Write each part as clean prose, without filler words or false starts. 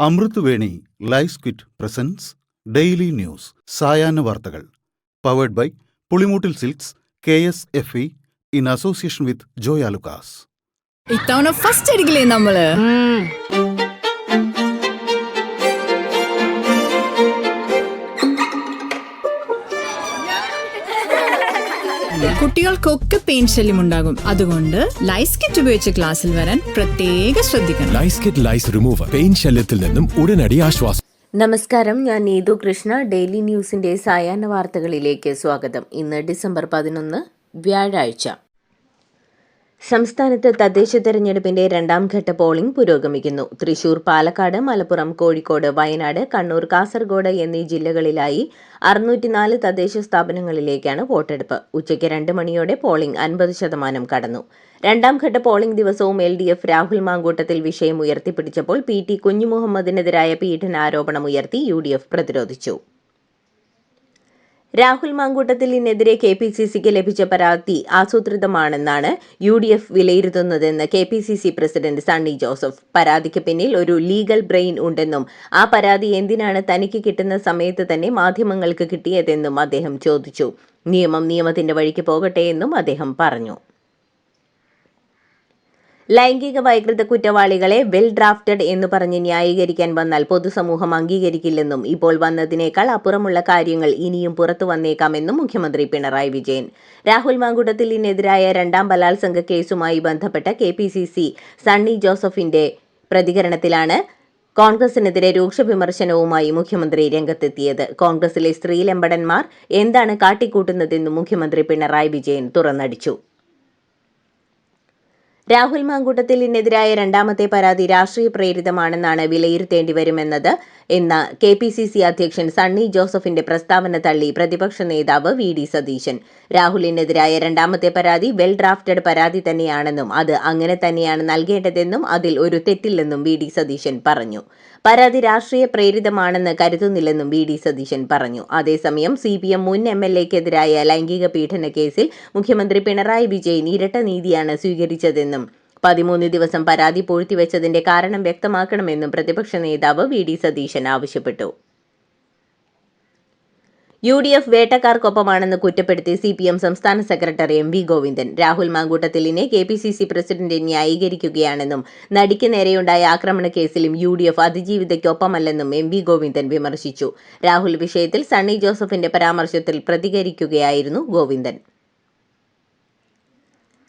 അമൃത് Veni life quit presents daily news സായാഹ്ന വാർത്തകൾ powered by Pulimoottil silks KSFE in association with Joyalukkas. ഇത്തവണ first അടിക്കില്ലേ നമ്മള്? കുട്ടികൾക്കൊക്കെ പെയിൻ ശല്യം ഉണ്ടാകും. അതുകൊണ്ട് ലൈസ് കിറ്റ് ഉപയോഗിച്ച് ക്ലാസ്സിൽ വരാൻ പ്രത്യേക ശ്രദ്ധിക്കണം. ലൈസ് കിറ്റ് ലൈസ് റിമൂവർ പെയിൻ ശല്യത്തിൽ നിന്നും ഉടനടി ആശ്വാസം. നമസ്കാരം, ഞാൻ നീതു കൃഷ്ണ. ഡെയിലി ന്യൂസിന്റെ സായാഹ്ന വാർത്തകളിലേക്ക് സ്വാഗതം. ഇന്ന് ഡിസംബർ 11 വ്യാഴാഴ്ച. സംസ്ഥാനത്ത് തദ്ദേശ തെരഞ്ഞെടുപ്പിന്റെ രണ്ടാം ഘട്ട പോളിംഗ് പുരോഗമിക്കുന്നു. തൃശൂർ, പാലക്കാട്, മലപ്പുറം, കോഴിക്കോട്, വയനാട്, കണ്ണൂർ, കാസർഗോഡ് എന്നീ ജില്ലകളിലായി 604 തദ്ദേശ സ്ഥാപനങ്ങളിലേക്കാണ് വോട്ടെടുപ്പ്. ഉച്ചയ്ക്ക് 2 മണിയോടെ പോളിംഗ് 50% കടന്നു. രണ്ടാം ഘട്ട പോളിംഗ് ദിവസവും LDF രാഹുൽ മാങ്കൂട്ടത്തിൽ വിഷയം ഉയർത്തിപ്പിടിച്ചപ്പോൾ PT കുഞ്ഞുമുഹമ്മദിനെതിരായ പീഡനാരോപണം ഉയർത്തി UDF പ്രതിരോധിച്ചു. രാഹുൽ മാങ്കൂട്ടത്തിലിനെതിരെ KPCCക്ക് ലഭിച്ച പരാതി ആസൂത്രിതമാണെന്നാണ് UDF വിലയിരുത്തുന്നതെന്ന് KPCC പ്രസിഡന്റ് സണ്ണി ജോസഫ്. പരാതിക്ക് പിന്നിൽ ഒരു ലീഗൽ ബ്രെയിൻ ഉണ്ടെന്നും ആ പരാതി എന്തിനാണ് തനിക്ക് കിട്ടുന്ന സമയത്ത് തന്നെ മാധ്യമങ്ങൾക്ക് കിട്ടിയതെന്നും അദ്ദേഹം ചോദിച്ചു. നിയമം നിയമത്തിന്റെ വഴിക്ക് പോകട്ടെ എന്നും അദ്ദേഹം പറഞ്ഞു. ലൈംഗിക വൈകൃത കുറ്റവാളികളെ വെൽ ഡ്രാഫ്റ്റഡ് എന്ന് പറഞ്ഞ് ന്യായീകരിക്കാൻ വന്നാൽ പൊതുസമൂഹം അംഗീകരിക്കില്ലെന്നും ഇപ്പോൾ വന്നതിനേക്കാൾ അപ്പുറമുള്ള കാര്യങ്ങൾ ഇനിയും പുറത്തു വന്നേക്കാമെന്നും മുഖ്യമന്ത്രി പിണറായി വിജയൻ. രാഹുൽ മാങ്കൂട്ടത്തിലിനെതിരായ രണ്ടാം ബലാത്സംഗ കേസുമായി ബന്ധപ്പെട്ട KPCC സണ്ണി ജോസഫിന്റെ പ്രതികരണത്തിലാണ് കോൺഗ്രസിനെതിരെ രൂക്ഷ വിമർശനവുമായി മുഖ്യമന്ത്രി രംഗത്തെത്തിയത്. കോൺഗ്രസിലെ സ്ത്രീലമ്പടന്മാർ എന്താണ് കാട്ടിക്കൂട്ടുന്നതെന്നും മുഖ്യമന്ത്രി പിണറായി വിജയൻ തുറന്നടിച്ചു. രാഹുൽ മാങ്കൂട്ടത്തിലിനെതിരായ രണ്ടാമത്തെ പരാതി രാഷ്ട്രീയ പ്രേരിതമാണെന്നാണ് വിലയിരുത്തേണ്ടി വരുമെന്നത് എന്ന KPCC അധ്യക്ഷൻ സണ്ണി ജോസഫിന്റെ പ്രസ്താവന തള്ളി പ്രതിപക്ഷ നേതാവ് VD സതീശൻ. രാഹുലിനെതിരായ രണ്ടാമത്തെ പരാതി വെൽ ഡ്രാഫ്റ്റഡ് പരാതി തന്നെയാണെന്നും അത് അങ്ങനെ തന്നെയാണ് നൽകേണ്ടതെന്നും അതിൽ ഒരു തെറ്റില്ലെന്നും VD സതീശൻ പറഞ്ഞു. പരാതി രാഷ്ട്രീയ പ്രേരിതമാണെന്ന് കരുതുന്നില്ലെന്നും VD സതീശൻ പറഞ്ഞു. അതേസമയം CPM മുൻ MLAക്കെതിരായ ലൈംഗിക പീഡന കേസിൽ മുഖ്യമന്ത്രി പിണറായി വിജയൻ ഇരട്ട നീതിയാണ് സ്വീകരിച്ചതെന്നും 13 ദിവസം പരാതി പൂഴ്ത്തിവെച്ചതിന്റെ കാരണം വ്യക്തമാക്കണമെന്നും പ്രതിപക്ഷ നേതാവ് VD സതീശൻ ആവശ്യപ്പെട്ടു. UDF വേട്ടക്കാർക്കൊപ്പമാണെന്ന് കുറ്റപ്പെടുത്തി CPM സംസ്ഥാന സെക്രട്ടറി MV ഗോവിന്ദൻ. രാഹുൽ മാങ്കൂട്ടത്തിലിനെ KPCC പ്രസിഡന്റ് ന്യായീകരിക്കുകയാണെന്നും നടിക്ക് നേരെയുണ്ടായ ആക്രമണ കേസിലും UDF അതിജീവിതയ്ക്കൊപ്പമല്ലെന്നും MV ഗോവിന്ദൻ വിമർശിച്ചു. രാഹുൽ വിഷയത്തിൽ സണ്ണി ജോസഫിന്റെ പരാമർശത്തിൽ പ്രതികരിക്കുകയായിരുന്നു ഗോവിന്ദൻ.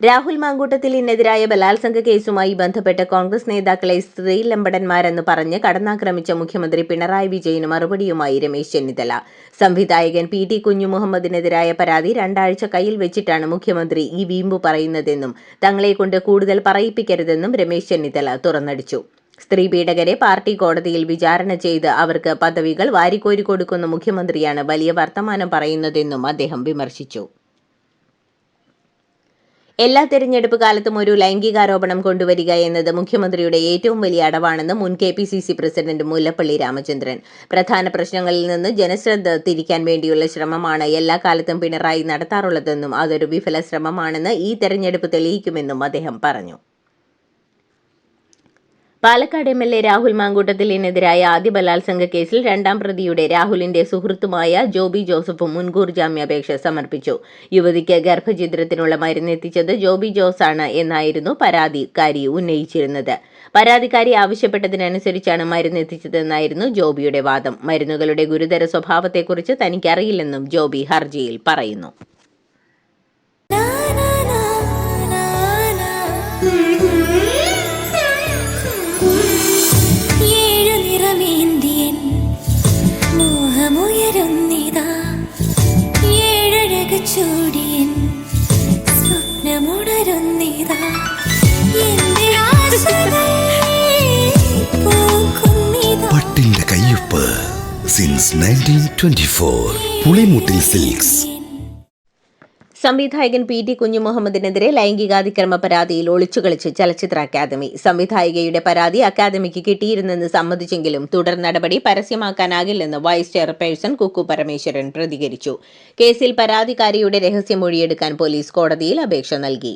രാഹുൽ മാങ്കൂട്ടത്തിലിനെതിരായ ബലാത്സംഗ കേസുമായി ബന്ധപ്പെട്ട് കോൺഗ്രസ് നേതാക്കളെ സ്ത്രീലമ്പടന്മാരെന്ന് പറഞ്ഞ് കടന്നാക്രമിച്ച മുഖ്യമന്ത്രി പിണറായി വിജയന് മറുപടിയുമായി രമേശ് ചെന്നിത്തല. സംവിധായകൻ PT കുഞ്ഞുമുഹമ്മദിനെതിരായ പരാതി 2 ആഴ്ച കയ്യിൽ വെച്ചിട്ടാണ് മുഖ്യമന്ത്രി ഈ വീമ്പു പറയുന്നതെന്നും തങ്ങളെക്കൊണ്ട് കൂടുതൽ പറയിപ്പിക്കരുതെന്നും രമേശ് ചെന്നിത്തല തുറന്നടിച്ചു. സ്ത്രീ പീഡകരെ പാർട്ടി കോടതിയിൽ വിചാരണ ചെയ്ത് അവർക്ക് പദവികൾ വാരിക്കോരി കൊടുക്കുന്ന മുഖ്യമന്ത്രിയാണ് വലിയ വർത്തമാനം പറയുന്നതെന്നും അദ്ദേഹം വിമർശിച്ചു. എല്ലാ തെരഞ്ഞെടുപ്പ് കാലത്തും ഒരു ലൈംഗികാരോപണം കൊണ്ടുവരിക എന്നത് മുഖ്യമന്ത്രിയുടെ ഏറ്റവും വലിയ അടവാണെന്ന് മുൻ KPCC പ്രസിഡന്റ് മുല്ലപ്പള്ളി രാമചന്ദ്രൻ. പ്രധാന പ്രശ്നങ്ങളിൽ നിന്ന് ജനശ്രദ്ധ തിരിക്കാൻ വേണ്ടിയുള്ള ശ്രമമാണ് എല്ലാ കാലത്തും പിണറായി നടത്താറുള്ളതെന്നും അതൊരു വിഫല ശ്രമമാണെന്ന് ഈ തെരഞ്ഞെടുപ്പ് തെളിയിക്കുമെന്നും അദ്ദേഹം പറഞ്ഞു. പാലക്കാട് MLA രാഹുൽ മാങ്കൂട്ടത്തിലിനെതിരായ ആദ്യ ബലാത്സംഗ കേസിൽ രണ്ടാം പ്രതിയുടെ രാഹുലിന്റെ സുഹൃത്തുമായ ജോബി ജോസഫും മുൻകൂർ ജാമ്യാപേക്ഷ സമർപ്പിച്ചു. യുവതിക്ക് ഗർഭഛിദ്രത്തിനുള്ള മരുന്നെത്തിച്ചത് ജോബി ജോസാണ് എന്നായിരുന്നു പരാതിക്കാരി ഉന്നയിച്ചിരുന്നത്. പരാതിക്കാരി ആവശ്യപ്പെട്ടതിനനുസരിച്ചാണ് മരുന്നെത്തിച്ചതെന്നായിരുന്നു ജോബിയുടെ വാദം. മരുന്നുകളുടെ ഗുരുതര സ്വഭാവത്തെക്കുറിച്ച് തനിക്കറിയില്ലെന്നും ജോബി ഹർജിയിൽ പറയുന്നു. പട്ടിന്റെ കയ്യൊപ്പ് സിൻസ് 1924 പുളിമൂട്ടിൽ സിൽക്സ്. സംവിധായകൻ PT കുഞ്ഞുമുഹമ്മദിനെതിരെ ലൈംഗികാതിക്രമ പരാതിയിൽ ഒളിച്ചുകളിച്ച് ചലച്ചിത്ര അക്കാദമി. സംവിധായികയുടെ പരാതി അക്കാദമിക്ക് കിട്ടിയിരുന്നെന്ന് സമ്മതിച്ചെങ്കിലും തുടർ നടപടി പരസ്യമാക്കാനാകില്ലെന്ന് വൈസ് ചെയർപേഴ്സൺ കുക്കു പരമേശ്വരൻ പ്രതികരിച്ചു. കേസിൽ പരാതിക്കാരിയുടെ രഹസ്യമൊഴിയെടുക്കാൻ പോലീസ് കോടതിയിൽ അപേക്ഷ നൽകി.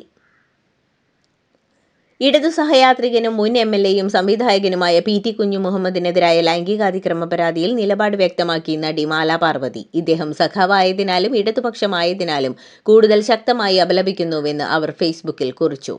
ഇടതു സഹയാത്രികനും മുൻ MLA-യും സംവിധായകനുമായ PT കുഞ്ഞുമുഹമ്മദിനെതിരായ ലൈംഗികാതിക്രമ പരാതിയിൽ നിലപാട് വ്യക്തമാക്കി നടി മാല പാർവതി. ഇദ്ദേഹം സഖാവായതിനാലും ഇടതുപക്ഷമായതിനാലും കൂടുതൽ ശക്തമായി അപലപിക്കുന്നുവെന്ന് അവർ ഫേസ്ബുക്കിൽ കുറിച്ചു.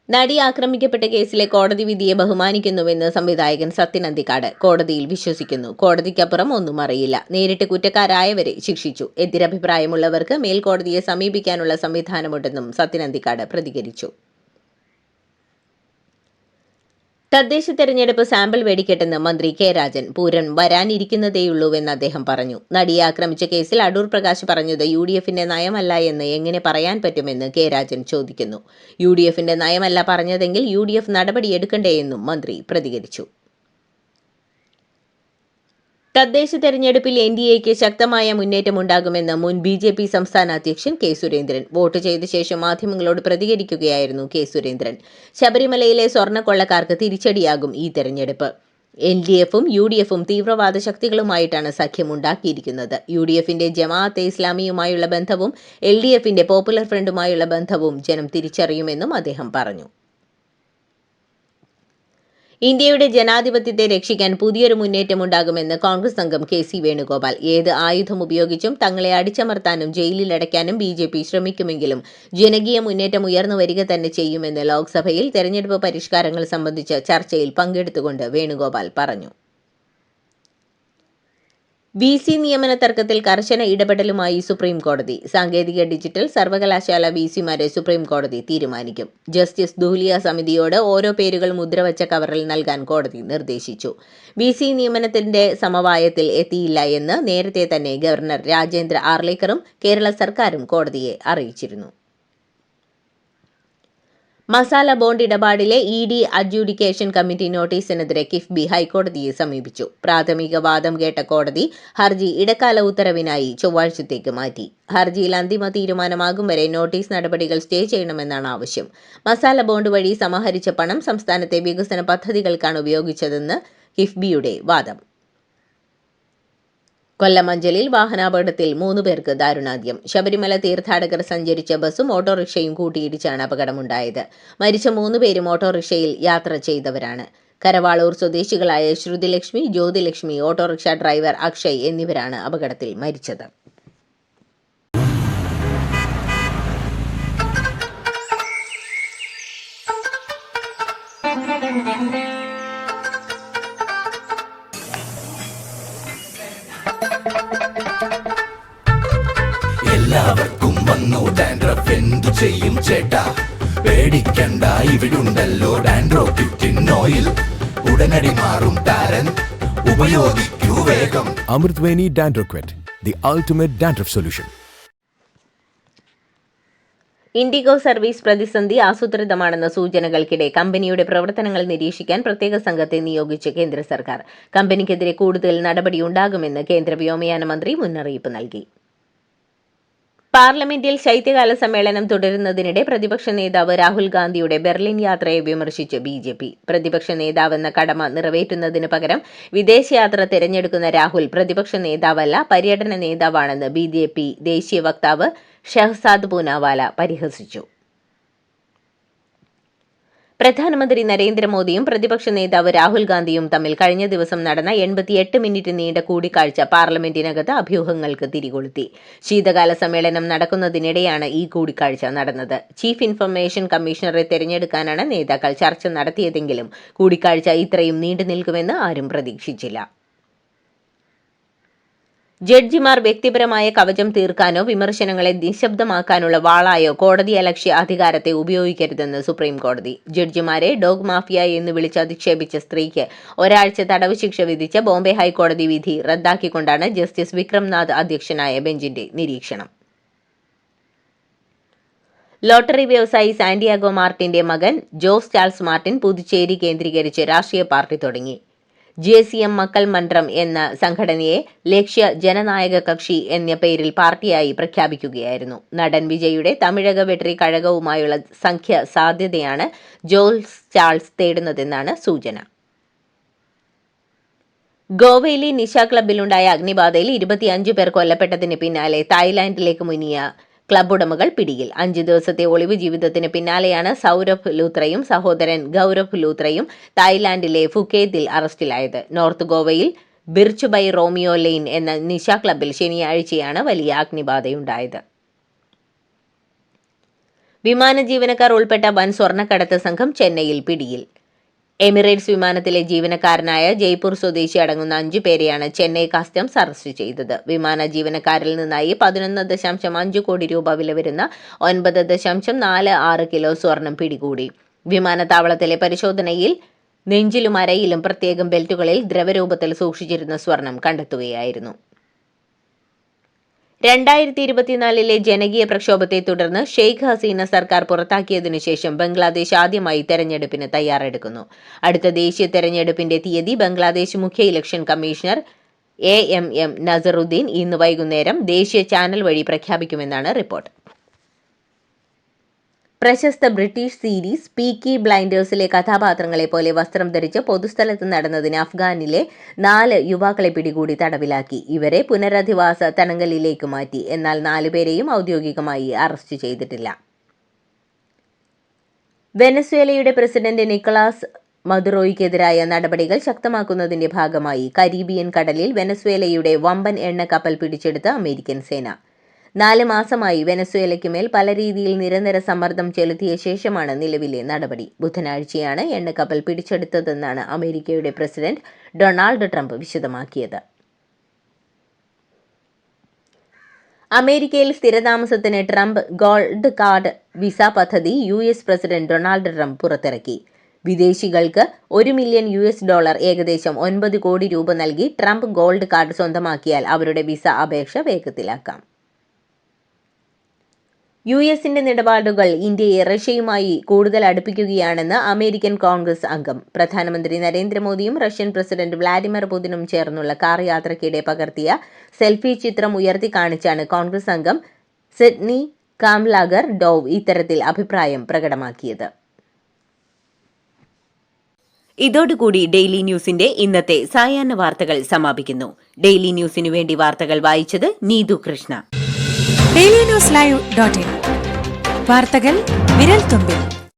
നടി ആക്രമിക്കപ്പെട്ട കേസിലെ കോടതി വിധിയെ ബഹുമാനിക്കുന്നുവെന്ന് സംവിധായകൻ സത്യൻ അന്തിക്കാട് കോടതിയിൽ വിശ്വസിക്കുന്നു. കോടതിക്കപ്പുറം ഒന്നും അറിയില്ല. നേരിട്ട് കുറ്റക്കാരായവരെ ശിക്ഷിച്ചു. എതിരഭിപ്രായമുള്ളവർക്ക് മേൽക്കോടതിയെ സമീപിക്കാനുള്ള സംവിധാനമുണ്ടെന്നും സത്യൻ അന്തിക്കാട് പ്രതികരിച്ചു. തദ്ദേശ തെരഞ്ഞെടുപ്പ് സാമ്പിൾ വെടിക്കെട്ടെന്ന് മന്ത്രി കെ രാജൻ. പൂരം വരാനിരിക്കുന്നതേയുള്ളൂവെന്ന് അദ്ദേഹം പറഞ്ഞു. നടിയെ ആക്രമിച്ച കേസിൽ അടൂർ പ്രകാശ് പറഞ്ഞത് UDF-ന്റെ നയമല്ല എന്ന് എങ്ങനെ പറയാൻ പറ്റുമെന്ന് കെ രാജൻ ചോദിക്കുന്നു. UDF-ന്റെ നയമല്ല പറഞ്ഞതെങ്കിൽ UDF നടപടിയെടുക്കണ്ടേയെന്നും മന്ത്രി പ്രതികരിച്ചു. തദ്ദേശ തെരഞ്ഞെടുപ്പിൽ NDA-ക്ക് ശക്തമായ മുന്നേറ്റമുണ്ടാകുമെന്ന് മുൻ BJP സംസ്ഥാന അധ്യക്ഷൻ കെ സുരേന്ദ്രൻ. വോട്ട് ചെയ്ത ശേഷം മാധ്യമങ്ങളോട് പ്രതികരിക്കുകയായിരുന്നു കെ സുരേന്ദ്രൻ. ശബരിമലയിലെ സ്വർണ്ണക്കൊള്ളക്കാർക്ക് തിരിച്ചടിയാകും ഈ തെരഞ്ഞെടുപ്പ്. LDF-ഉം UDF-ഉം തീവ്രവാദ ശക്തികളുമായിട്ടാണ് സഖ്യമുണ്ടാക്കിയിരിക്കുന്നത്. UDF-ന്റെ ജമാഅത്തെ ഇസ്ലാമിയുമായുള്ള ബന്ധവും LDF-ന്റെ പോപ്പുലർ ഫ്രണ്ടുമായുള്ള ബന്ധവും ജനം തിരിച്ചറിയുമെന്നും അദ്ദേഹം പറഞ്ഞു. ഇന്ത്യയുടെ ജനാധിപത്യത്തെ രക്ഷിക്കാൻ പുതിയൊരു മുന്നേറ്റമുണ്ടാകുമെന്ന് കോൺഗ്രസ് അംഗം KC വേണുഗോപാൽ. ഏത് ആയുധം ഉപയോഗിച്ചും തങ്ങളെ അടിച്ചമർത്താനും ജയിലിലടയ്ക്കാനും BJP ശ്രമിക്കുമെങ്കിലും ജനകീയ മുന്നേറ്റം ഉയർന്നു വരിക തന്നെ ചെയ്യുമെന്ന് ലോക്സഭയിൽ തെരഞ്ഞെടുപ്പ് പരിഷ്കാരങ്ങൾ സംബന്ധിച്ച ചർച്ചയിൽ പങ്കെടുത്തുകൊണ്ട് വേണുഗോപാൽ പറഞ്ഞു. VC നിയമന തർക്കത്തിൽ കർശന ഇടപെടലുമായി സുപ്രീം കോടതി. സാങ്കേതിക ഡിജിറ്റൽ സർവകലാശാല VC-മാരെ സുപ്രീം കോടതി തീരുമാനിക്കും. ജസ്റ്റിസ് ദുഹ്ലിയ സമിതിയോട് ഓരോ പേരുകൾ മുദ്രവച്ച കവറിൽ നൽകാൻ കോടതി നിർദ്ദേശിച്ചു. VC നിയമനത്തിന്റെ സമവായത്തിൽ എത്തിയില്ല എന്ന് നേരത്തെ തന്നെ ഗവർണർ രാജേന്ദ്ര ആർലേക്കറും കേരള സർക്കാരും കോടതിയെ അറിയിച്ചിരുന്നു. മസാല ബോണ്ട് ഇടപാടിലെ ED അഡ്ജുഡിക്കേഷൻ കമ്മിറ്റി നോട്ടീസിനെതിരെ കിഫ്ബി ഹൈക്കോടതിയെ സമീപിച്ചു. പ്രാഥമിക വാദം കേട്ട കോടതി ഹർജി ഇടക്കാല ഉത്തരവിനായി ചൊവ്വാഴ്ചത്തേക്ക് മാറ്റി. ഹർജിയിൽ അന്തിമ തീരുമാനമാകും വരെ നോട്ടീസ് നടപടികൾ സ്റ്റേ ചെയ്യണമെന്നാണ് ആവശ്യം. മസാല ബോണ്ട് വഴി സമാഹരിച്ച പണം സംസ്ഥാനത്തെ വികസന പദ്ധതികൾക്കാണ് ഉപയോഗിച്ചതെന്ന് കിഫ്ബിയുടെ വാദം. കൊല്ലം അഞ്ചലിൽ വാഹനാപകടത്തിൽ 3 പേർക്ക് ദാരുണാന്ത്യം. ശബരിമല തീർത്ഥാടകർ സഞ്ചരിച്ച ബസും ഓട്ടോറിക്ഷയും കൂട്ടിയിടിച്ചാണ് അപകടമുണ്ടായത്. മരിച്ച 3 പേരും ഓട്ടോറിക്ഷയിൽ യാത്ര ചെയ്തവരാണ്. കരവാളൂർ സ്വദേശികളായ ശ്രുതിലക്ഷ്മി, ജ്യോതിലക്ഷ്മി, ഓട്ടോറിക്ഷ ഡ്രൈവർ അക്ഷയ് എന്നിവരാണ് അപകടത്തിൽ മരിച്ചത്. എല്ലാവർക്കും വന്നു ഡാൻഡ്രഫ്, എന്തു ചെയ്യും ചേട്ടാ? പേടിക്കണ്ട, ഇവിടുണ്ടല്ലോ ഡാൻഡ്രോക്വിറ്റിൻ ഓയിൽ. ഉടനടി മാറും താരൻ, ഉപയോഗിക്കൂ വേഗം. Amrutweni Dandruff Quit, the ultimate dandruff solution. IndiGo service പ്രതിസന്ധി ആസൂത്രിതമാണെന്ന സൂചനകൾക്കിടെ കമ്പനിയുടെ പ്രവർത്തനങ്ങൾ നിരീക്ഷിക്കാൻ പ്രത്യേക സംഘത്തെ നിയോഗിച്ച് കേന്ദ്ര സർക്കാർ. കമ്പനിക്കെതിരെ കൂടുതൽ നടപടിയുണ്ടാകുമെന്ന് കേന്ദ്ര വ്യോമയാന മന്ത്രി മുന്നറിയിപ്പ് നൽകി. പാർലമെന്റിൽ ശൈത്യകാല സമ്മേളനം തുടരുന്നതിനിടെ പ്രതിപക്ഷ നേതാവ് രാഹുൽ ഗാന്ധിയുടെ ബെർലിൻ യാത്രയെ വിമർശിച്ച് BJP. പ്രതിപക്ഷ നേതാവെന്ന കടമ നിറവേറ്റുന്നതിന് പകരം വിദേശയാത്ര തിരഞ്ഞെടുക്കുന്ന രാഹുൽ പ്രതിപക്ഷ നേതാവല്ല, പര്യടന നേതാവാണെന്ന് BJP ദേശീയ വക്താവ് ഷഹസാദ് പൂനാവാല പരിഹസിച്ചു. പ്രധാനമന്ത്രി നരേന്ദ്രമോദിയും പ്രതിപക്ഷ നേതാവ് രാഹുൽ ഗാന്ധിയും തമ്മിൽ കഴിഞ്ഞ ദിവസം നടന്ന 88 മിനിറ്റ് നീണ്ട കൂടിക്കാഴ്ച പാർലമെന്റിനകത്ത് അഭ്യൂഹങ്ങൾക്ക് തിരികൊളുത്തി. ശീതകാല സമ്മേളനം നടക്കുന്നതിനിടെയാണ് ഈ കൂടിക്കാഴ്ച നടന്നത്. ചീഫ് ഇൻഫർമേഷൻ കമ്മീഷണറെ തെരഞ്ഞെടുക്കാനാണ് നേതാക്കൾ ചർച്ച നടത്തിയതെങ്കിലും കൂടിക്കാഴ്ച ഇത്രയും നീണ്ടു നിൽക്കുമെന്ന് ആരും പ്രതീക്ഷിച്ചില്ല. ജഡ്ജിമാർ വ്യക്തിപരമായ കവചം തീർക്കാനോ വിമർശനങ്ങളെ നിശബ്ദമാക്കാനുള്ള വാളായോ കോടതിയലക്ഷ്യ അധികാരത്തെ ഉപയോഗിക്കരുതെന്ന് സുപ്രീം കോടതി. ജഡ്ജിമാരെ ഡോഗ് മാഫിയ എന്ന് വിളിച്ച് അധിക്ഷേപിച്ച സ്ത്രീക്ക് ഒരാഴ്ച തടവ് ശിക്ഷ വിധിച്ച ബോംബെ ഹൈക്കോടതി വിധി റദ്ദാക്കിക്കൊണ്ടാണ് ജസ്റ്റിസ് വിക്രംനാഥ് അധ്യക്ഷനായ ബെഞ്ചിന്റെ നിരീക്ഷണം. ലോട്ടറി വ്യവസായി സാന്റിയാഗോ മാർട്ടിന്റെ മകൻ ജോസ് ചാൾസ് മാർട്ടിൻ പുതുച്ചേരി കേന്ദ്രീകരിച്ച് രാഷ്ട്രീയ പാർട്ടി തുടങ്ങി. JCM മക്കൾ മന്ത്രം എന്ന സംഘടനയെ ലക്ഷ്യ ജനനായക കക്ഷി എന്ന പേരിൽ പാർട്ടിയായി പ്രഖ്യാപിക്കുകയായിരുന്നു. നടൻ വിജയുടെ തമിഴക വെട്രി കഴകവുമായുള്ള സംഖ്യ സാധ്യതയാണ് ജോസ് ചാൾസ് തേടുന്നതെന്നാണ് സൂചന. ഗോവയിലെ നിശ ക്ലബിലുണ്ടായ അഗ്നിബാധയിൽ 25 പേർ കൊല്ലപ്പെട്ടതിന് പിന്നാലെ തായ്ലാന്റിലേക്ക് മുങ്ങിയ ക്ലബ് ഉടമകൾ പിടിയിൽ. 5 ദിവസത്തെ ഒളിവ് ജീവിതത്തിന് പിന്നാലെയാണ് സൗരഭ് ലൂത്രയും സഹോദരൻ ഗൗരവ് ലൂത്രയും തായ്ലാന്റിലെ ഫുക്കേത്തിൽ അറസ്റ്റിലായത്. നോർത്ത് ഗോവയിൽ ബിർച്ചുബൈ റോമിയോ ലെയ്ൻ എന്ന നിശാ ക്ലബിൽ ശനിയാഴ്ചയാണ് വലിയ അഗ്നിബാധയുണ്ടായത്. വിമാന ജീവനക്കാർ ഉൾപ്പെട്ട വൻ സ്വർണ്ണക്കടത്ത് സംഘം ചെന്നൈയിൽ പിടിയിൽ. എമിറേറ്റ്സ് വിമാനത്തിലെ ജീവനക്കാരനായ ജയ്പൂർ സ്വദേശി അടങ്ങുന്ന 5 പേരെയാണ് ചെന്നൈ കസ്റ്റംസ് അറസ്റ്റ് ചെയ്തത്. വിമാന ജീവനക്കാരിൽ നിന്നായി 11.5 കോടി രൂപ വില വരുന്ന 9.46 കിലോ സ്വർണം പിടികൂടി. വിമാനത്താവളത്തിലെ പരിശോധനയിൽ നെഞ്ചിലും അരയിലും പ്രത്യേകം ബെൽറ്റുകളിൽ ദ്രവരൂപത്തിൽ സൂക്ഷിച്ചിരുന്ന സ്വർണം കണ്ടെത്തുകയായിരുന്നു. 2024 ജനകീയ പ്രക്ഷോഭത്തെ തുടർന്ന് ഷെയ്ഖ് ഹസീന സർക്കാർ പുറത്താക്കിയതിനു ശേഷം ബംഗ്ലാദേശ് ആദ്യമായി തെരഞ്ഞെടുപ്പിന് തയ്യാറെടുക്കുന്നു. അടുത്ത ദേശീയ തെരഞ്ഞെടുപ്പിന്റെ തീയതി ബംഗ്ലാദേശ് മുഖ്യ ഇലക്ഷൻ കമ്മീഷണർ AMM നസറുദ്ദീൻ ഇന്ന് വൈകുന്നേരം ദേശീയ ചാനൽ വഴി പ്രഖ്യാപിക്കുമെന്നാണ് റിപ്പോർട്ട്. പ്രശസ്ത ബ്രിട്ടീഷ് സീരീസ് പീക്കി ബ്ലൈൻഡേഴ്സിലെ കഥാപാത്രങ്ങളെ പോലെ വസ്ത്രം ധരിച്ച് പൊതുസ്ഥലത്ത് നടന്നതിന് അഫ്ഗാനിലെ 4 യുവാക്കളെ പിടികൂടി തടവിലാക്കി. ഇവരെ പുനരധിവാസ തടങ്കലിലേക്ക് മാറ്റി. എന്നാൽ 4 പേരെയും ഔദ്യോഗികമായി അറസ്റ്റ് ചെയ്തിട്ടില്ല. വെനസ്വേലയുടെ പ്രസിഡന്റ് നിക്കോളാസ് മദുറോയ്ക്കെതിരായ നടപടികൾ ശക്തമാക്കുന്നതിന്റെ ഭാഗമായി കരീബിയൻ കടലിൽ വെനസ്വേലയുടെ വമ്പൻ എണ്ണ കപ്പൽ പിടിച്ചെടുത്ത അമേരിക്കൻ സേന. 4 മാസമായി വെനസ്വേലയ്ക്ക് മേൽ പല രീതിയിൽ നിരന്തര സമ്മർദ്ദം ചെലുത്തിയ ശേഷമാണ് നിലവിലെ നടപടി. ബുധനാഴ്ചയാണ് എണ്ണക്കപ്പൽ പിടിച്ചെടുത്തതെന്നാണ് അമേരിക്കയുടെ പ്രസിഡന്റ് ഡൊണാൾഡ് ട്രംപ് വിശദമാക്കിയത്. അമേരിക്കയിൽ സ്ഥിരതാമസത്തിന് ട്രംപ് ഗോൾഡ് കാർഡ് വിസ പദ്ധതി US പ്രസിഡന്റ് ഡൊണാൾഡ് ട്രംപ് പുറത്തിറക്കി. വിദേശികൾക്ക് $1 മില്യൺ ഏകദേശം 9 കോടി രൂപ നൽകി ട്രംപ് ഗോൾഡ് കാർഡ് സ്വന്തമാക്കിയാൽ അവരുടെ വിസ അപേക്ഷ വേഗത്തിലാക്കാം. US-ന്റെ നിലപാടുകൾ ഇന്ത്യയെ റഷ്യയുമായി കൂടുതൽ അടുപ്പിക്കുകയാണെന്ന് അമേരിക്കൻ കോൺഗ്രസ് അംഗം. പ്രധാനമന്ത്രി നരേന്ദ്രമോദിയും റഷ്യൻ പ്രസിഡന്റ് വ്ളാഡിമിർ പുതിനും ചേർന്നുള്ള കാർ യാത്രയ്ക്കിടെ പകർത്തിയ സെൽഫി ചിത്രം ഉയർത്തിക്കാണിച്ചാണ് കോൺഗ്രസ് അംഗം സിഡ്നി കാംലാഗർ ഡോവ് ഇത്തരത്തിൽ അഭിപ്രായം പ്രകടമാക്കിയത്. ഇതോടുകൂടി ഡെയിലി ന്യൂസിന്റെ ഇന്നത്തെ സായാഹ്ന വാർത്തകൾ സമാപിക്കുന്നു. ഡെയിലി ന്യൂസിനു വേണ്ടി വാർത്തകൾ വായിച്ചത് നീതു കൃഷ്ണ. DailyNewsLive.in വാർത്തകൾ വിരൽ തുമ്പിൽ.